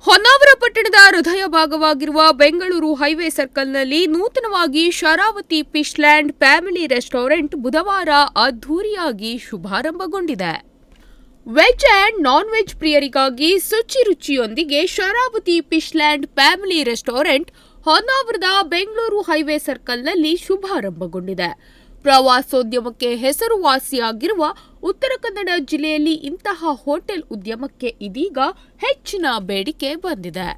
ಹೊನ್ನಾವರ ಪಟ್ಟಣದ ಹೃದಯ ಭಾಗವಾಗಿರುವ ಬೆಂಗಳೂರು ಹೈವೇ ಸರ್ಕಲ್ನಲ್ಲಿ ನೂತನವಾಗಿ ಶರಾವತಿ ಫಿಶ್ಲ್ಯಾಂಡ್ ಫ್ಯಾಮಿಲಿ ರೆಸ್ಟೋರೆಂಟ್ ಬುಧವಾರ ಅದ್ಧೂರಿಯಾಗಿ ಶುಭಾರಂಭಗೊಂಡಿದೆ. ವೆಜ್ ಅಂಡ್ ನಾನ್ ವೆಜ್ ಪ್ರಿಯರಿಗಾಗಿ ರುಚಿಯೊಂದಿಗೆ ಶರಾವತಿ ಫಿಶ್ಲ್ಯಾಂಡ್ ಫ್ಯಾಮಿಲಿ ರೆಸ್ಟೋರೆಂಟ್ ಹೊನ್ನಾವರದ ಬೆಂಗಳೂರು ಹೈವೇ ಸರ್ಕಲ್ನಲ್ಲಿ ಶುಭಾರಂಭಗೊಂಡಿದೆ. ಪ್ರವಾಸೋದ್ಯಮಕ್ಕೆ ಹೆಸರುವಾಸಿಯಾಗಿರುವ ಉತ್ತರ ಕನ್ನಡ ಜಿಲ್ಲೆಯಲ್ಲಿ ಇಂತಹ ಹೋಟೆಲ್ ಉದ್ಯಮಕ್ಕೆ ಇದೀಗ ಹೆಚ್ಚಿನ ಬೇಡಿಕೆ ಬಂದಿದೆ.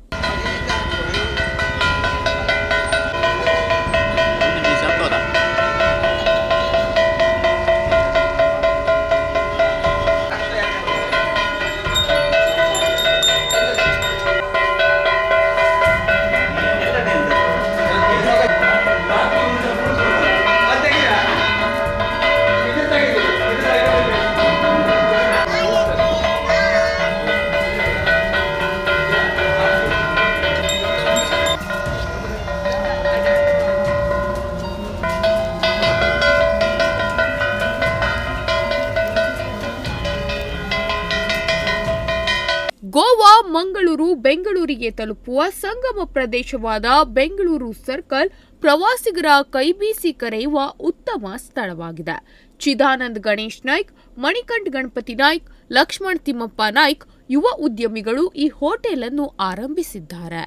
ಗೋವಾ, ಮಂಗಳೂರು, ಬೆಂಗಳೂರಿಗೆ ತಲುಪುವ ಸಂಗಮ ಪ್ರದೇಶವಾದ ಬೆಂಗಳೂರು ಸರ್ಕಲ್ ಪ್ರವಾಸಿಗರ ಕೈಬೀಸಿ ಕರೆಯುವ ಉತ್ತಮ ಸ್ಥಳವಾಗಿದೆ. ಚಿದಾನಂದ್ ಗಣೇಶ್ ನಾಯ್ಕ್, ಮಣಿಕಂಠ್ ಗಣಪತಿ ನಾಯ್ಕ್, ಲಕ್ಷ್ಮಣ್ ತಿಮ್ಮಪ್ಪ ನಾಯ್ಕ್ ಯುವ ಉದ್ಯಮಿಗಳು ಈ ಹೋಟೆಲ್ ಅನ್ನು ಆರಂಭಿಸಿದ್ದಾರೆ.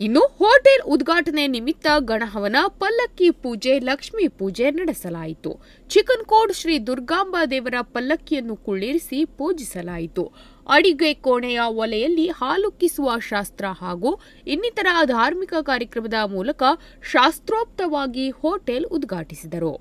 ಇನ್ನು ಹೋಟೆಲ್ ಉದ್ಘಾಟನೆ ನಿಮಿತ್ತ ಗಣಹವನ, ಪಲ್ಲಕ್ಕಿ ಪೂಜೆ, ಲಕ್ಷ್ಮೀ ಪೂಜೆ ನಡೆಸಲಾಯಿತು. ಚಿಕನ್ ಕೋಡ್ ಶ್ರೀ ದುರ್ಗಾಂಬಾ ದೇವರ ಪಲ್ಲಕ್ಕಿಯನ್ನು ಕುಳ್ಳಿರಿಸಿ ಪೂಜಿಸಲಾಯಿತು. ಅಡಿಗೆ ಕೋಣೆಯ ಒಲೆಯಲ್ಲಿ ಹಾಲುಕ್ಕಿಸುವ ಶಾಸ್ತ್ರ ಹಾಗೂ ಇನ್ನಿತರ ಧಾರ್ಮಿಕ ಕಾರ್ಯಕ್ರಮದ ಮೂಲಕ ಶಾಸ್ತ್ರೋಕ್ತವಾಗಿ ಹೋಟೆಲ್ ಉದ್ಘಾಟಿಸಿದರು.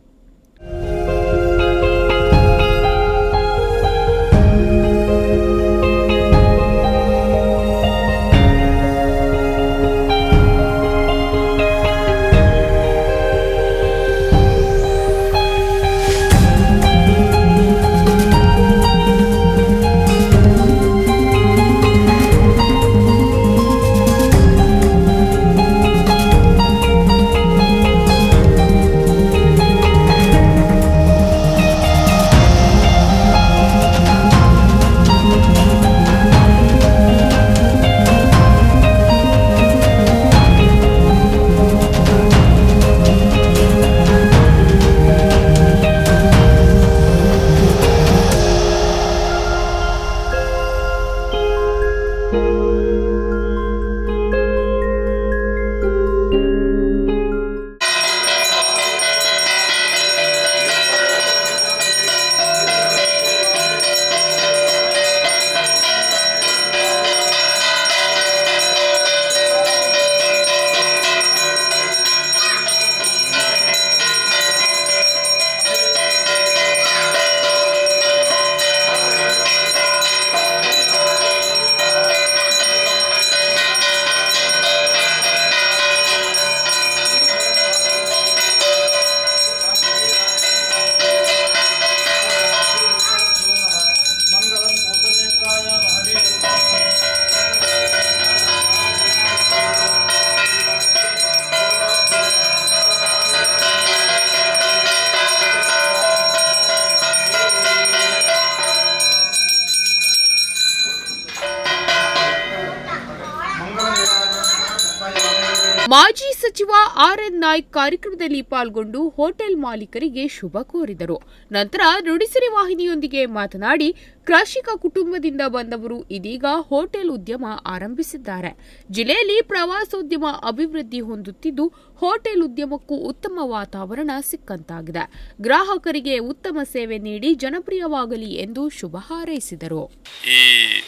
ಮಾಜಿ ಸಚಿವ ಆರ್.ಎನ್. ನಾಯ್ಕ್ ಕಾರ್ಯಕ್ರಮದಲ್ಲಿ ಪಾಲ್ಗೊಂಡು ಹೋಟೆಲ್ ಮಾಲೀಕರಿಗೆ ಶುಭ ಕೋರಿದರು. ನಂತರ ನುಡಿಸಿರಿ ವಾಹಿನಿಯೊಂದಿಗೆ ಮಾತನಾಡಿ, ಕೃಷಿಕ ಕುಟುಂಬದಿಂದ ಬಂದವರು ಇದೀಗ ಹೋಟೆಲ್ ಉದ್ಯಮ ಆರಂಭಿಸಿದ್ದಾರೆ. ಜಿಲ್ಲೆಯಲ್ಲಿ ಪ್ರವಾಸೋದ್ಯಮ ಅಭಿವೃದ್ಧಿ ಹೊಂದುತ್ತಿದ್ದು, ಹೋಟೆಲ್ ಉದ್ಯಮಕ್ಕೂ ಉತ್ತಮ ವಾತಾವರಣ ಸಿಕ್ಕಂತಾಗಿದೆ. ಗ್ರಾಹಕರಿಗೆ ಉತ್ತಮ ಸೇವೆ ನೀಡಿ ಜನಪ್ರಿಯವಾಗಲಿ ಎಂದು ಶುಭ ಹಾರೈಸಿದರು. ಈ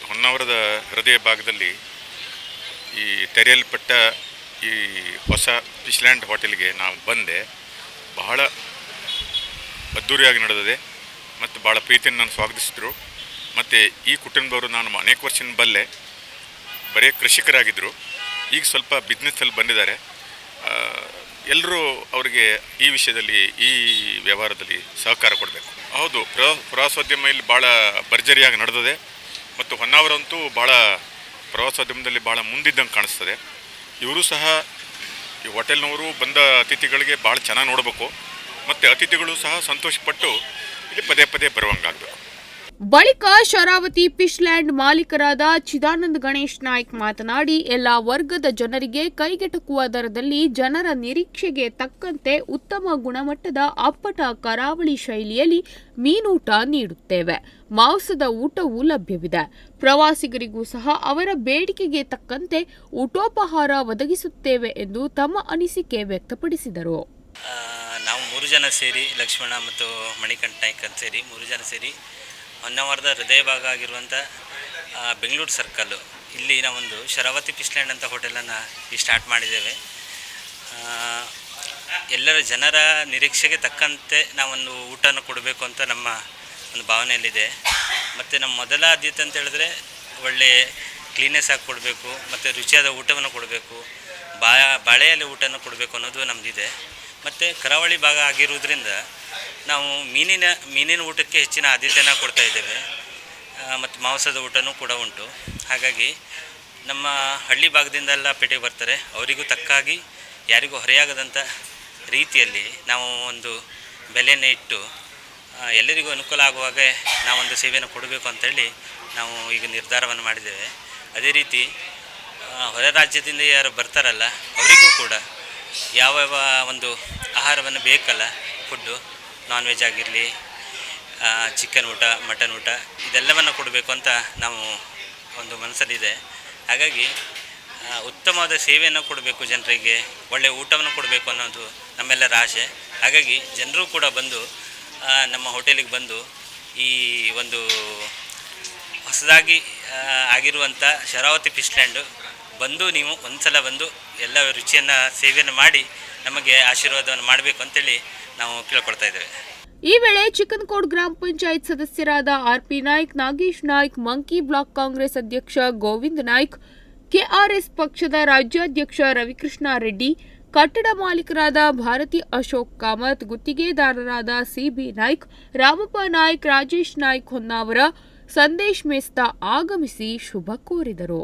ಹೊನ್ನಾವರದ ಹೃದಯ ಭಾಗದಲ್ಲಿ ಈ ತೆರೆಯಲ್ಪಟ್ಟ ಈ ಹೊಸ ಫಿಶ್ಲ್ಯಾಂಡ್ ಹೋಟೆಲ್ಗೆ ನಾವು ಬಂದೆ. ಬಹಳ ಅದ್ಧೂರಿಯಾಗಿ ನಡೆದಿದೆ ಮತ್ತು ಭಾಳ ಪ್ರೀತಿಯನ್ನು ನಾನು ಸ್ವಾಗತಿಸಿದರು. ಮತ್ತು ಈ ಕುಟುಂಬದವರು ನಾನು ಅನೇಕ ವರ್ಷ ಬಲ್ಲೆ, ಬರೀ ಕೃಷಿಕರಾಗಿದ್ದರು. ಈಗ ಸ್ವಲ್ಪ ಬಿಸ್ನೆಸ್ಸಲ್ಲಿ ಬಂದಿದ್ದಾರೆ. ಎಲ್ಲರೂ ಅವರಿಗೆ ಈ ವಿಷಯದಲ್ಲಿ ಈ ವ್ಯವಹಾರದಲ್ಲಿ ಸಹಕಾರ ಕೊಡಬೇಕು. ಹೌದು, ಪ್ರವಾಸೋದ್ಯಮ ಇಲ್ಲಿ ಭಾಳ ಭರ್ಜರಿಯಾಗಿ ನಡೆದಿದೆ ಮತ್ತು ಹೊನ್ನಾವರಂತೂ ಭಾಳ ಪ್ರವಾಸೋದ್ಯಮದಲ್ಲಿ ಭಾಳ ಮುಂದಿದ್ದಂಗೆ ಕಾಣಿಸ್ತದೆ. ಇವರು ಸಹ ಈ ಹೋಟೆಲ್ನವರು ಬಂದ ಅತಿಥಿಗಳಿಗೆ ಭಾಳ ಚೆನ್ನಾಗಿ ನೋಡಬೇಕು ಮತ್ತು ಅತಿಥಿಗಳು ಸಹ ಸಂತೋಷಪಟ್ಟು ಇಲ್ಲಿ ಪದೇ ಪದೇ ಬರುವಂಗಾಗಬೇಕು. ಬಳಿಕ ಶರಾವತಿ ಫಿಶ್ಲ್ಯಾಂಡ್ ಮಾಲೀಕರಾದ ಚಿದಾನಂದ ಗಣೇಶ್ ನಾಯ್ಕ್ ಮಾತನಾಡಿ, ಎಲ್ಲ ವರ್ಗದ ಜನರಿಗೆ ಕೈಗೆಟಕುವ ದರದಲ್ಲಿ ಜನರ ನಿರೀಕ್ಷೆಗೆ ತಕ್ಕಂತೆ ಉತ್ತಮ ಗುಣಮಟ್ಟದ ಅಪ್ಪಟ ಕರಾವಳಿ ಶೈಲಿಯಲ್ಲಿ ಮೀನೂಟ ನೀಡುತ್ತೇವೆ. ಮಾಂಸದ ಊಟವೂ ಲಭ್ಯವಿದೆ. ಪ್ರವಾಸಿಗರಿಗೂ ಸಹ ಅವರ ಬೇಡಿಕೆಗೆ ತಕ್ಕಂತೆ ಊಟೋಪಹಾರ ಒದಗಿಸುತ್ತೇವೆ ಎಂದು ತಮ್ಮ ಅನಿಸಿಕೆ ವ್ಯಕ್ತಪಡಿಸಿದರು. ನಾವು 3 ಜನ ಸೇರಿ, ಲಕ್ಷ್ಮಣ ಮತ್ತು ಮಣಿಕಂಠ ನಾಯ್ಕ್ ಅಂತ ಸೇರಿ 3 ಜನ ಸೇರಿ ಹೊನ್ನಾವರದ ಹೃದಯ ಭಾಗ ಆಗಿರುವಂಥ ಬೆಂಗಳೂರು ಸರ್ಕಲ್ಲು ಇಲ್ಲಿ ನಾವೊಂದು ಶರಾವತಿ ಫಿಶ್ಲ್ಯಾಂಡ್ ಅಂತ ಹೋಟೆಲನ್ನು ಸ್ಟಾರ್ಟ್ ಮಾಡಿದ್ದೇವೆ. ಎಲ್ಲರ ಜನರ ನಿರೀಕ್ಷೆಗೆ ತಕ್ಕಂತೆ ನಾವೊಂದು ಊಟನ ಕೊಡಬೇಕು ಅಂತ ನಮ್ಮ ಒಂದು ಭಾವನೆಯಲ್ಲಿದೆ. ಮತ್ತು ನಮ್ಮ ಮೊದಲ ಆದ್ಯತೆ ಅಂತ ಹೇಳಿದ್ರೆ ಒಳ್ಳೆಯ ಕ್ಲೀನೆಸ್ ಆಗಿ ಕೊಡಬೇಕು ಮತ್ತು ರುಚಿಯಾದ ಊಟವನ್ನು ಕೊಡಬೇಕು, ಬಾಳೆಯಲ್ಲಿ ಊಟನ ಕೊಡಬೇಕು ಅನ್ನೋದು ನಮ್ಮದಿದೆ. ಮತ್ತು ಕರಾವಳಿ ಭಾಗ ಆಗಿರುವುದರಿಂದ ನಾವು ಮೀನಿನ ಊಟಕ್ಕೆ ಹೆಚ್ಚಿನ ಆದ್ಯತೆಯನ್ನು ಕೊಡ್ತಾ ಇದ್ದೇವೆ ಮತ್ತು ಮಾಂಸದ ಊಟನೂ ಕೂಡ ಉಂಟು. ಹಾಗಾಗಿ ನಮ್ಮ ಹಳ್ಳಿ ಭಾಗದಿಂದೆಲ್ಲ ಪೇಟೆಗೆ ಬರ್ತಾರೆ, ಅವರಿಗೂ ತಕ್ಕಾಗಿ ಯಾರಿಗೂ ಹೊರೆಯಾಗದಂಥ ರೀತಿಯಲ್ಲಿ ನಾವು ಒಂದು ಬೆಲೆಯನ್ನು ಇಟ್ಟು ಎಲ್ಲರಿಗೂ ಅನುಕೂಲ ಆಗುವಾಗ ನಾವೊಂದು ಸೇವೆಯನ್ನು ಕೊಡಬೇಕು ಅಂತೇಳಿ ನಾವು ಈಗ ನಿರ್ಧಾರವನ್ನು ಮಾಡಿದ್ದೇವೆ. ಅದೇ ರೀತಿ ಹೊರ ರಾಜ್ಯದಿಂದ ಯಾರು ಬರ್ತಾರಲ್ಲ ಅವರಿಗೂ ಕೂಡ ಯಾವ ಒಂದು ಆಹಾರವನ್ನು ಬೇಕಲ್ಲ, ಫುಡ್ಡು, ನಾನ್ ವೆಜ್ ಆಗಿರಲಿ, ಚಿಕನ್ ಊಟ, ಮಟನ್ ಊಟ, ಇದೆಲ್ಲವನ್ನು ಕೊಡಬೇಕು ಅಂತ ನಾವು ಒಂದು ಮನಸ್ಸಲ್ಲಿದೆ. ಹಾಗಾಗಿ ಉತ್ತಮವಾದ ಸೇವೆಯನ್ನು ಕೊಡಬೇಕು, ಜನರಿಗೆ ಒಳ್ಳೆಯ ಊಟವನ್ನು ಕೊಡಬೇಕು ಅನ್ನೋದು ನಮ್ಮೆಲ್ಲರ ಆಸೆ. ಹಾಗಾಗಿ ಜನರು ಕೂಡ ಬಂದು ನಮ್ಮ ಹೋಟೆಲಿಗೆ ಬಂದು ಈ ಒಂದು ಹೊಸದಾಗಿ ಆಗಿರುವಂಥ ಶರಾವತಿ ಫಿಶ್ಲ್ಯಾಂಡು ಬಂದು ನೀವು ಒಂದು ಸಲ ಬಂದು ಎಲ್ಲ ರುಚಿಯನ್ನು ಸೇವೆಯನ್ನು ಮಾಡಿ ನಮಗೆ ಆಶೀರ್ವಾದವನ್ನು ಮಾಡಬೇಕು ಅಂತೇಳಿ ನಾವು ಕೇಳ್ಕೊಳ್ತಾ ಇದ್ದೇವೆ. ಈ ವೇಳೆ ಚಿಕ್ಕನಕೋಡ್ ಗ್ರಾಮ ಪಂಚಾಯತ್ ಸದಸ್ಯರಾದ ಆರ್ಪಿ ನಾಯ್ಕ್, ನಾಗೇಶ್ ನಾಯ್ಕ್, ಮಂಕಿ ಬ್ಲಾಕ್ ಕಾಂಗ್ರೆಸ್ ಅಧ್ಯಕ್ಷ ಗೋವಿಂದ ನಾಯ್ಕ್, ಕೆಆರ್ಎಸ್ ಪಕ್ಷದ ರಾಜ್ಯಾಧ್ಯಕ್ಷ ರವಿಕೃಷ್ಣ ರೆಡ್ಡಿ, ಕಟ್ಟಡ ಮಾಲೀಕರಾದ ಭಾರತಿ ಅಶೋಕ್ ಕಾಮತ್, ಗುತ್ತಿಗೆದಾರರಾದ ಸಿಬಿ ನಾಯ್ಕ್, ರಾಮಪ್ಪ ನಾಯ್ಕ್, ರಾಜೇಶ್ ನಾಯ್ಕ್ ಹೊನ್ನಾವರ, ಸಂದೇಶ್ ಮೆಸ್ತಾ ಆಗಮಿಸಿ ಶುಭ ಕೋರಿದರು.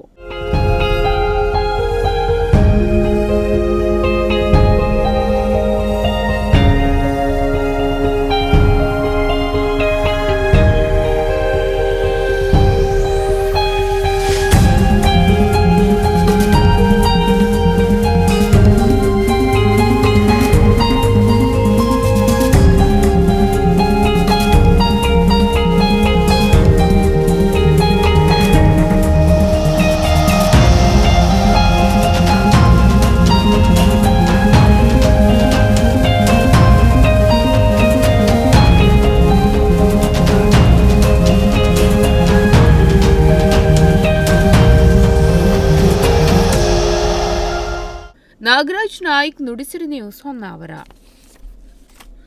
ನಾಗರಾಜ್ ನಾಯ್ಕ್, ನುಡಿಸಿರಿ ನ್ಯೂಸ್, ಹೊನ್ನಾವರ.